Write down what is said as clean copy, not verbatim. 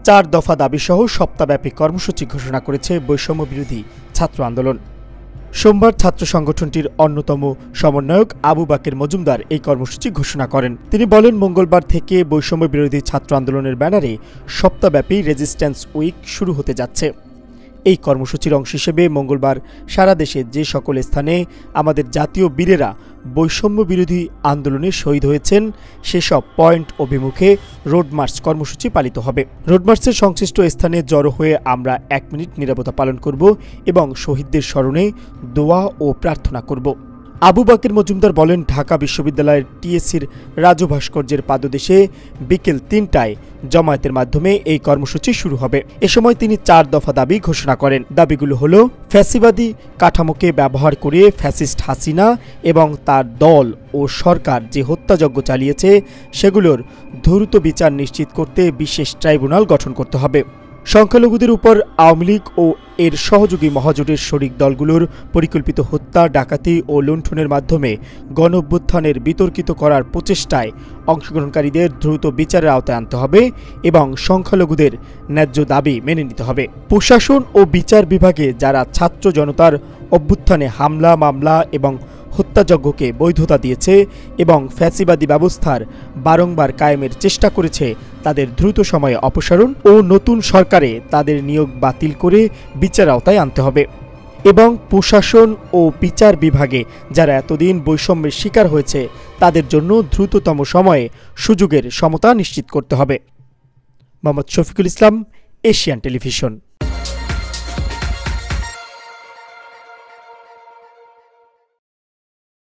চার দফা দাবিসহ সপ্তাহব্যাপী কর্মসূচি ঘোষণা করেছে বৈষম্য বিরোধী ছাত্র আন্দোলন। সোমবার ছাত্র সংগঠনটির অন্যতম সমন্বয়ক আবু বাকের মজুমদার এই কর্মসূচি ঘোষণা করেন। তিনি বলেন, মঙ্গলবার থেকে বৈষম্য বিরোধী ছাত্র আন্দোলনের ব্যানারে সপ্তাহব্যাপী রেজিস্ট্যান্স উইক শুরু হতে যাচ্ছে। এই কর্মসূচির অংশ হিসেবে মঙ্গলবার সারা দেশে যে সকল স্থানে আমাদের জাতীয় বীরেরা বৈষম্য বিরোধী আন্দোলনে শহীদ হয়েছেন সেসব পয়েন্ট অভিমুখে রোড মার্চ কর্মসূচি পালিত হবে। রোড মার্চের সংশ্লিষ্ট স্থানে জড়ো হয়ে আমরা 1 মিনিট নীরবতা পালন করব এবং শহীদদের স্মরণে দোয়া ও প্রার্থনা করব। আবু বাকের মজুমদার বলেন, ঢাকা বিশ্ববিদ্যালয়ের টিএসসির রাজু ভাস্কর্যের পাদদেশে বিকেল ৩টায় জমায়েতের মাধ্যমে এই কর্মসূচি শুরু হবে। এ সময় তিনি 4 দফা দাবি ঘোষণা করেন। দাবিগুলো হলো, ফ্যাসিবাদী কাঠামোকে ব্যবহার করে ফ্যাসিস্ট হাসিনা এবং তার দল ও সরকার যে হত্যাযজ্ঞ চালিয়েছে সেগুলোর দ্রুত বিচার নিশ্চিত করতে বিশেষ ট্রাইব্যুনাল গঠন করতে হবে। সংখ্যালঘুদের উপর আওয়ামী লীগ ও এর সহযোগী মহাজোটের শরিক দলগুলোর পরিকল্পিত হত্যা, ডাকাতি ও লুণ্ঠনের মাধ্যমে গণঅভ্যুত্থানের বিতর্কিত করার প্রচেষ্টায় অংশগ্রহণকারীদের দ্রুত বিচারের আওতায় আনতে হবে এবং সংখ্যালঘুদের ন্যায্য দাবি মেনে নিতে হবে। প্রশাসন ও বিচার বিভাগে যারা ছাত্র জনতার অভ্যুত্থানে হামলা, মামলা এবং হত্যাযজ্ঞকে বৈধতা দিয়েছে এবং ফ্যাসিবাদী ব্যবস্থার বারংবার কায়েমের চেষ্টা করেছে, তাদের দ্রুত সময়ে অপসারণ ও নতুন সরকারে তাদের নিয়োগ বাতিল করে বিচার আওতায় আনতে হবে এবং প্রশাসন ও বিচার বিভাগে যারা এতদিন বৈষম্যের শিকার হয়েছে তাদের জন্য দ্রুততম সময়ে সুযোগের সমতা নিশ্চিত করতে হবে। Mohammad Shafiqul Islam, Asian television.